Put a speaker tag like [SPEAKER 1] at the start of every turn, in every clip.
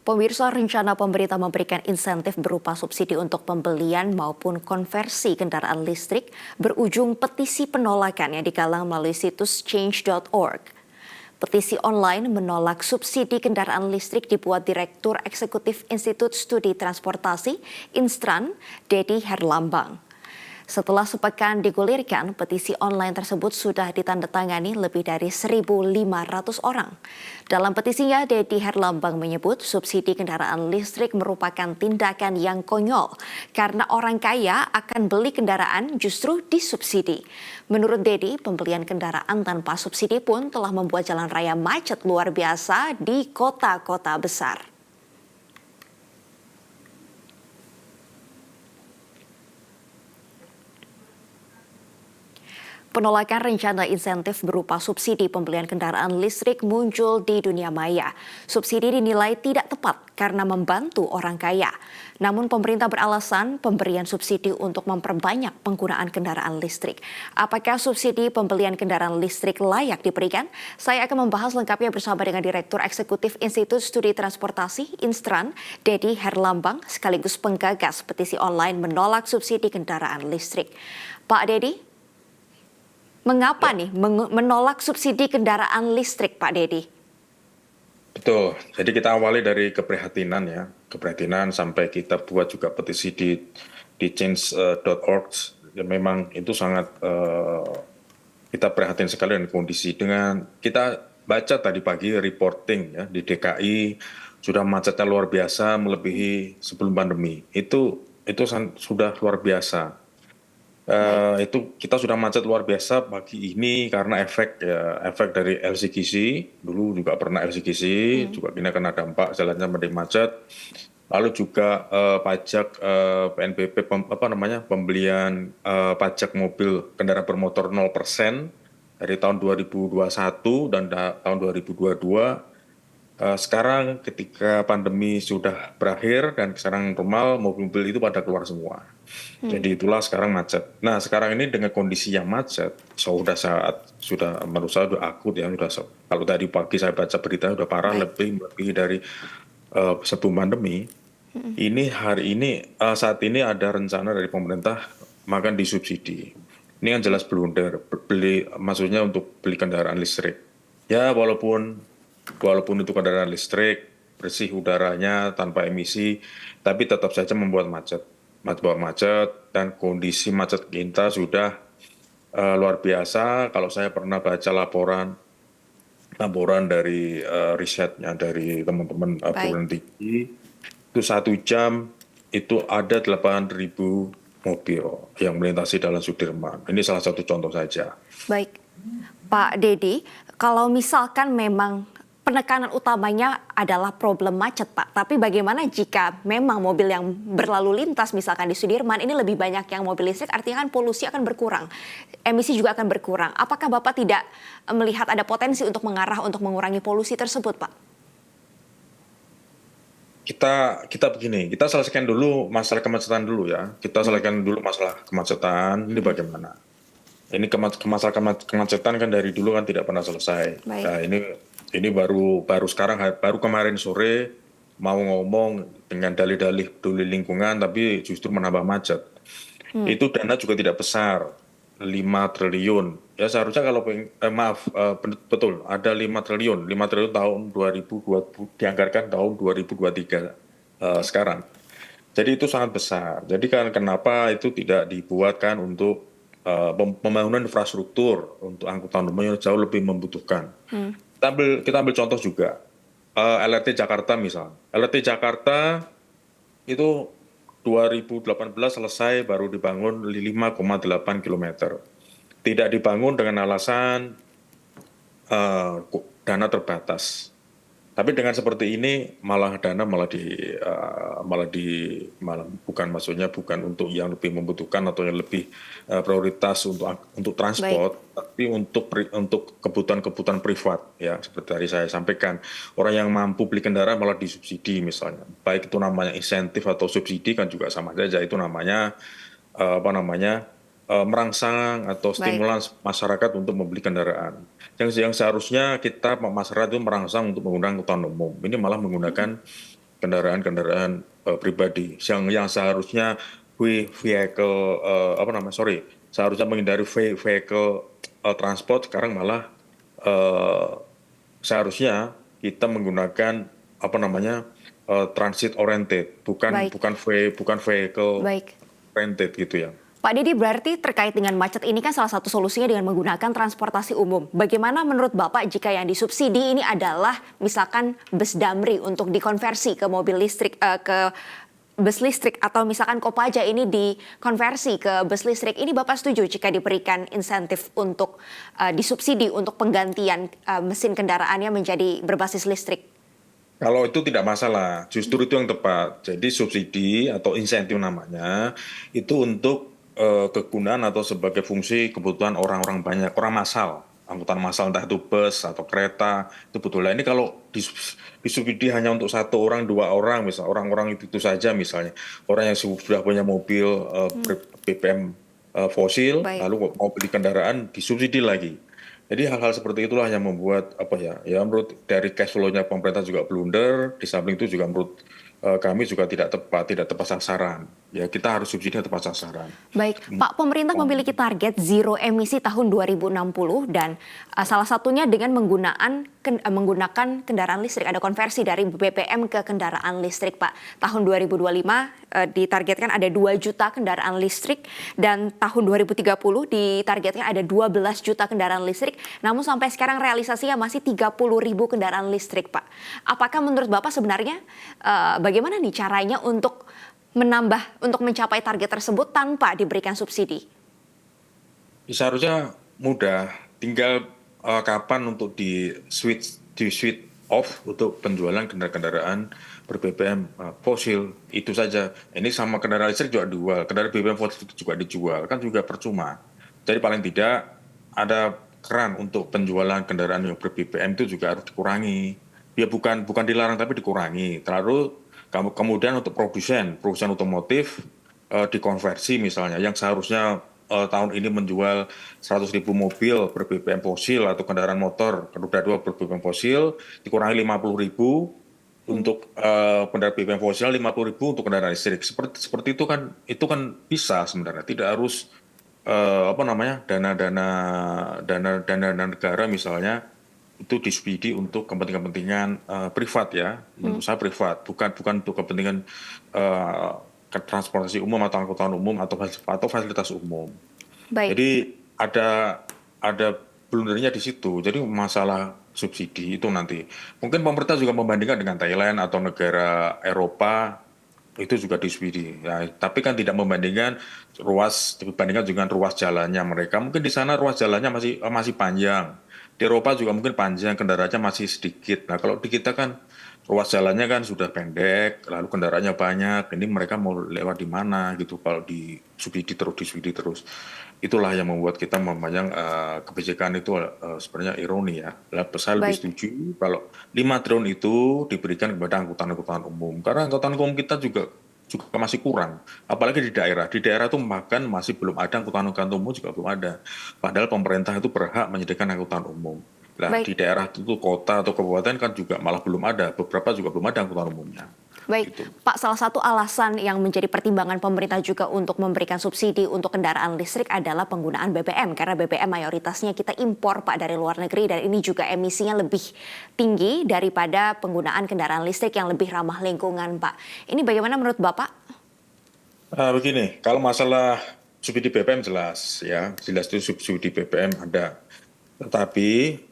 [SPEAKER 1] Pemirsa, rencana pemerintah memberikan insentif berupa subsidi untuk pembelian maupun konversi kendaraan listrik berujung petisi penolakan yang digalang melalui situs change.org. Petisi online menolak subsidi kendaraan listrik dibuat Direktur Eksekutif Institut Studi Transportasi, Instran, Dedi Herlambang. Setelah sepekan digulirkan, petisi online tersebut sudah ditandatangani lebih dari 1.500 orang. Dalam petisinya, Dedi Herlambang menyebut subsidi kendaraan listrik merupakan tindakan yang konyol karena orang kaya akan beli kendaraan justru disubsidi. Menurut Dedi, pembelian kendaraan tanpa subsidi pun telah membuat jalan raya macet luar biasa di kota-kota besar. Penolakan rencana insentif berupa subsidi pembelian kendaraan listrik muncul di dunia maya. Subsidi dinilai tidak tepat karena membantu orang kaya. Namun pemerintah beralasan pemberian subsidi untuk memperbanyak penggunaan kendaraan listrik. Apakah subsidi pembelian kendaraan listrik layak diberikan? Saya akan membahas lengkapnya bersama dengan Direktur Eksekutif Institut Studi Transportasi, Instran, Dedi Herlambang, sekaligus penggagas petisi online menolak subsidi kendaraan listrik. Pak Dedi, mengapa nih menolak subsidi kendaraan listrik, Pak Dedi?
[SPEAKER 2] Betul, jadi kita awali dari keprihatinan ya, keprihatinan sampai kita buat juga petisi di change.org. Ya, memang itu sangat kita prihatin sekali dengan kondisi. Dengan kita baca tadi pagi reporting ya di DKI sudah macetnya luar biasa melebihi sebelum pandemi. Itu sudah luar biasa. Itu kita sudah macet luar biasa pagi ini karena efek dari LCGC, dulu juga pernah LCGC, juga ini kena dampak jalannya menjadi macet. Lalu juga pajak PNBP pembelian pajak mobil kendaraan bermotor 0% dari tahun 2021 dan tahun 2022. Sekarang ketika pandemi sudah berakhir dan sekarang normal, mobil-mobil itu pada keluar semua. Jadi itulah sekarang macet. Nah sekarang ini dengan kondisi yang macet, sudah menurut saya sudah akut ya, kalau tadi pagi saya baca berita sudah parah, lebih dari sebelum pandemi. Ini hari ini saat ini ada rencana dari pemerintah makan disubsidi. Ini kan jelas blunder, maksudnya untuk beli kendaraan listrik. Ya walaupun itu kendaraan listrik, bersih udaranya tanpa emisi, tapi tetap saja membuat macet dan kondisi macet kita sudah luar biasa. Kalau saya pernah baca laporan dari risetnya dari teman-teman perguruan tinggi, itu 1 jam itu ada 8.000 mobil yang melintasi Jalan Sudirman. Ini salah satu contoh saja.
[SPEAKER 1] Baik, Pak Dedi, kalau misalkan memang penekanan utamanya adalah problem macet, Pak. Tapi bagaimana jika memang mobil yang berlalu lintas misalkan di Sudirman ini lebih banyak yang mobil listrik, artinya kan polusi akan berkurang, emisi juga akan berkurang. Apakah Bapak tidak melihat ada potensi untuk mengarah untuk mengurangi polusi tersebut, Pak?
[SPEAKER 2] Kita begini, kita selesaikan dulu masalah kemacetan dulu ya. Kita selesaikan dulu masalah kemacetan, ini bagaimana? Ini masalah kemacetan kan dari dulu kan tidak pernah selesai. Nah, ini baru sekarang, baru kemarin sore mau ngomong dengan dalih-dalih peduli lingkungan, tapi justru menambah macet. Itu dana juga tidak besar, 5 triliun. Ya seharusnya kalau betul ada 5 triliun tahun 2020 dianggarkan tahun 2023 sekarang. Jadi itu sangat besar. Jadi kan kenapa itu tidak dibuatkan untuk pembangunan infrastruktur untuk angkutan umum yang jauh lebih membutuhkan. Kita ambil contoh juga LRT Jakarta misal. LRT Jakarta itu 2018 selesai, baru dibangun 5,8 km. Tidak dibangun dengan alasan dana terbatas. Tapi dengan seperti ini malah dana bukan untuk yang lebih membutuhkan atau yang lebih prioritas untuk transport, tapi untuk kebutuhan privat ya, seperti tadi saya sampaikan. Orang yang mampu beli kendaraan malah disubsidi misalnya. Baik itu namanya insentif atau subsidi kan juga sama saja, itu namanya merangsang atau stimulans masyarakat untuk membeli kendaraan. Yang seharusnya kita masyarakat itu merangsang untuk menggunakan angkutan umum, ini malah menggunakan kendaraan-kendaraan pribadi yang seharusnya vehicle seharusnya menghindari vehicle transport, sekarang malah eh, seharusnya kita menggunakan transit oriented, bukan
[SPEAKER 1] Baik,
[SPEAKER 2] bukan bukan vehicle
[SPEAKER 1] baik.
[SPEAKER 2] oriented gitu ya.
[SPEAKER 1] Pak Didi, berarti terkait dengan macet ini kan salah satu solusinya dengan menggunakan transportasi umum. Bagaimana menurut Bapak jika yang disubsidi ini adalah misalkan bus Damri untuk dikonversi ke mobil listrik, ke bus listrik, atau misalkan Kopaja ini dikonversi ke bus listrik. Ini Bapak setuju jika diberikan insentif untuk disubsidi untuk penggantian mesin kendaraannya menjadi berbasis listrik?
[SPEAKER 2] Kalau itu tidak masalah, justru itu yang tepat. Jadi subsidi atau insentif namanya itu untuk kegunaan atau sebagai fungsi kebutuhan orang-orang banyak, orang massal, angkutan massal entah itu bus atau kereta, itu betul. Lah ini kalau disubsidi hanya untuk satu orang, dua orang, misal orang-orang itu saja misalnya, orang yang sudah punya mobil BBM fosil,
[SPEAKER 1] Baik.
[SPEAKER 2] lalu mau beli kendaraan disubsidi lagi. Jadi hal-hal seperti itulah yang membuat ya menurut dari cash flow-nya pemerintah juga blunder, di samping itu juga menurut kami juga tidak tepat sasaran. Ya kita harus subsidi yang tepat sasaran.
[SPEAKER 1] Baik, Pak, pemerintah memiliki target zero emisi tahun 2060 dan salah satunya dengan menggunakan kendaraan listrik. Ada konversi dari BBM ke kendaraan listrik, Pak. Tahun 2025 ditargetkan ada 2 juta kendaraan listrik dan tahun 2030 ditargetkan ada 12 juta kendaraan listrik. Namun sampai sekarang realisasinya masih 30.000 kendaraan listrik, Pak. Apakah menurut Bapak sebenarnya bagaimana nih caranya untuk mencapai target tersebut tanpa diberikan subsidi?
[SPEAKER 2] Seharusnya mudah, tinggal kapan untuk di switch off untuk penjualan kendaraan ber-BBM fosil, itu saja. Ini sama kendaraan listrik juga dijual, kendaraan BBM fosil itu juga dijual, kan juga percuma. Jadi paling tidak ada keran untuk penjualan kendaraan yang ber-BBM itu juga harus dikurangi. Ya bukan dilarang tapi dikurangi. Terlalu kemudian untuk produsen otomotif dikonversi misalnya yang seharusnya tahun ini menjual 100.000 mobil ber-BBM fosil atau kendaraan motor roda 2 ber-BBM fosil, dikurangi 50.000 untuk kendaraan BBM fosil, 50.000 untuk kendaraan listrik. Seperti itu kan bisa sebenarnya, tidak harus dana negara misalnya itu disubsidi untuk kepentingan privat ya, menurut saya privat, bukan untuk kepentingan transportasi umum atau angkutan umum atau fasilitas umum.
[SPEAKER 1] Baik,
[SPEAKER 2] Jadi ada blundernya di situ. Jadi masalah subsidi itu nanti mungkin pemerintah juga membandingkan dengan Thailand atau negara Eropa, itu juga disubsidi. Ya, tapi kan tidak dibandingkan dengan ruas jalannya mereka. Mungkin di sana ruas jalannya masih panjang. Di Eropa juga mungkin panjang, kendaraannya masih sedikit. Nah, kalau di kita kan ruas jalannya kan sudah pendek, lalu kendaraannya banyak. Ini mereka mau lewat di mana gitu kalau disubsidi terus. Itulah yang membuat kita memandang kebijakan itu sebenarnya ironi ya. Saya lebih
[SPEAKER 1] baik,
[SPEAKER 2] setuju kalau 5 triliun itu diberikan kepada angkutan-angkutan umum. Karena angkutan umum kita juga masih kurang. Apalagi di daerah. Di daerah itu bahkan masih belum ada angkutan umum, juga belum ada. Padahal pemerintah itu berhak menyediakan angkutan umum. Nah,
[SPEAKER 1] baik.
[SPEAKER 2] di daerah itu kota atau kabupaten kan juga malah belum ada. Beberapa juga belum ada angkutan umumnya.
[SPEAKER 1] Baik,
[SPEAKER 2] Gitu.
[SPEAKER 1] Pak, salah satu alasan yang menjadi pertimbangan pemerintah juga untuk memberikan subsidi untuk kendaraan listrik adalah penggunaan BBM. Karena BBM mayoritasnya kita impor, Pak, dari luar negeri. Dan ini juga emisinya lebih tinggi daripada penggunaan kendaraan listrik yang lebih ramah lingkungan, Pak. Ini bagaimana menurut Bapak?
[SPEAKER 2] Begini, kalau masalah subsidi BBM jelas ya, jelas itu subsidi BBM ada. Tetapi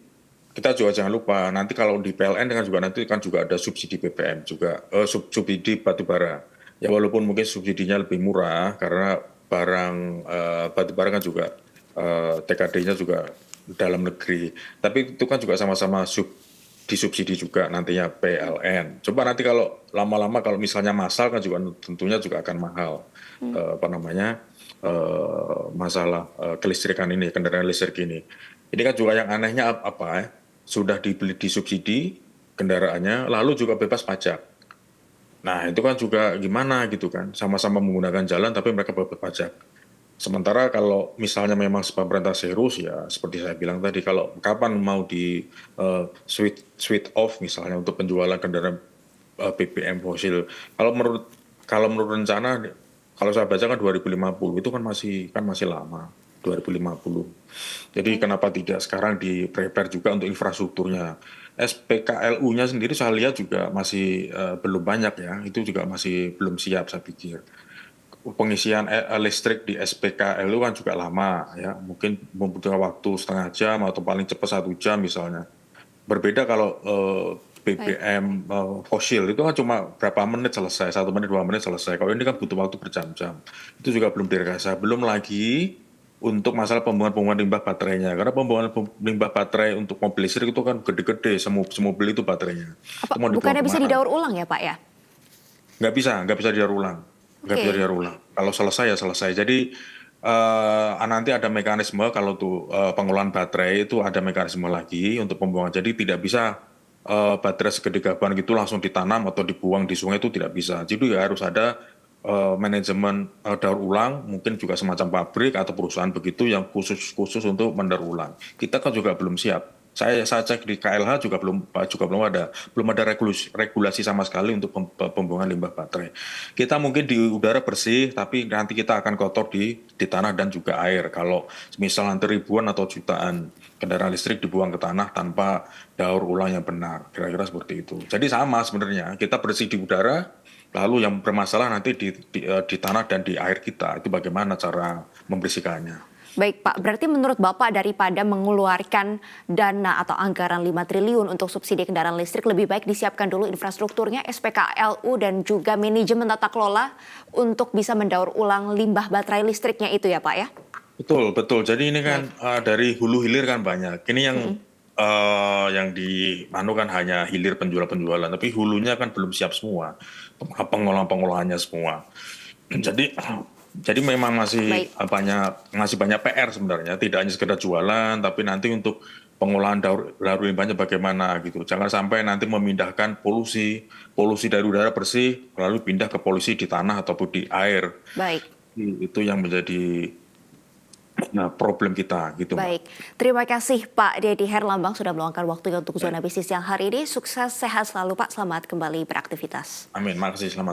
[SPEAKER 2] kita juga jangan lupa nanti kalau di PLN kan juga ada subsidi BBM juga, subsidi batubara. Ya walaupun mungkin subsidinya lebih murah karena barang batubara kan juga TKD-nya juga dalam negeri. Tapi itu kan juga sama-sama disubsidi juga nantinya PLN. Coba nanti kalau lama-lama kalau misalnya massal kan juga tentunya juga akan mahal. Masalah kelistrikan ini, kendaraan listrik ini. Ini kan juga yang anehnya apa ya? Sudah dibeli disubsidi kendaraannya, lalu juga bebas pajak. Nah itu kan juga gimana gitu kan, sama-sama menggunakan jalan tapi mereka bebas pajak. Sementara kalau misalnya memang pemerintah serius ya seperti saya bilang tadi, kalau kapan mau di switch off misalnya untuk penjualan kendaraan BBM fosil. Kalau menurut rencana, kalau saya baca kan 2050 itu kan masih lama. 2050. Jadi
[SPEAKER 1] Baik.
[SPEAKER 2] kenapa tidak sekarang di-prepare juga untuk infrastrukturnya. SPKLU-nya sendiri saya lihat juga masih belum banyak ya, itu juga masih belum siap saya pikir. Pengisian listrik di SPKLU kan juga lama ya, mungkin membutuhkan waktu setengah jam atau paling cepat 1 jam misalnya. Berbeda kalau
[SPEAKER 1] Baik.
[SPEAKER 2] BBM fosil itu kan cuma berapa menit selesai, 1 menit 2 menit selesai. Kalau ini kan butuh waktu berjam-jam. Itu juga belum direkayasa. Belum lagi untuk masalah pembuangan limbah baterainya. Karena pembuangan limbah baterai untuk mobil listrik itu kan gede-gede, semobil itu baterainya.
[SPEAKER 1] Apa
[SPEAKER 2] Itu mau dibuang
[SPEAKER 1] bukannya bisa
[SPEAKER 2] kemana?
[SPEAKER 1] didaur ulang ya Pak ya?
[SPEAKER 2] Nggak bisa didaur ulang. Nggak bisa
[SPEAKER 1] Oke.
[SPEAKER 2] didaur ulang. Kalau selesai ya selesai. Jadi nanti ada mekanisme kalau tuh pengolahan baterai itu ada mekanisme lagi untuk pembuangan. Jadi tidak bisa baterai segede gaban gitu langsung ditanam atau dibuang di sungai itu tidak bisa. Jadi ya harus ada manajemen daur ulang, mungkin juga semacam pabrik atau perusahaan begitu yang khusus untuk mendaur ulang. Kita kan juga belum siap. Saya cek di KLH juga belum ada regulasi sama sekali untuk pembuangan limbah baterai. Kita mungkin di udara bersih, tapi nanti kita akan kotor di tanah dan juga air. Kalau misal nanti ribuan atau jutaan kendaraan listrik dibuang ke tanah tanpa daur ulang yang benar, kira-kira seperti itu. Jadi sama sebenarnya, kita bersih di udara, lalu yang bermasalah nanti di tanah dan di air kita. Itu bagaimana cara membersihkannya.
[SPEAKER 1] Baik Pak, berarti menurut Bapak daripada mengeluarkan dana atau anggaran 5 triliun untuk subsidi kendaraan listrik, lebih baik disiapkan dulu infrastrukturnya, SPKLU dan juga manajemen tata kelola untuk bisa mendaur ulang limbah baterai listriknya itu ya Pak ya?
[SPEAKER 2] Betul, betul. Jadi ini kan
[SPEAKER 1] Baik.
[SPEAKER 2] dari hulu hilir kan banyak. Ini yang di kan hanya hilir penjualan, tapi hulunya kan belum siap semua. Pengolahannya semua. Jadi jadi memang masih
[SPEAKER 1] Baik.
[SPEAKER 2] banyak PR sebenarnya. Tidak hanya sekedar jualan, tapi nanti untuk pengolahan daur limbahnya bagaimana gitu. Jangan sampai nanti memindahkan polusi dari udara bersih lalu pindah ke polusi di tanah ataupun di air.
[SPEAKER 1] Baik.
[SPEAKER 2] Itu yang menjadi problem kita gitu, Mbak.
[SPEAKER 1] Baik, terima kasih Pak Dedi Herlambang sudah meluangkan waktunya untuk Zona Bisnis yang hari ini. Sukses, sehat selalu Pak, selamat kembali beraktivitas.
[SPEAKER 2] Amin, makasih, selamat.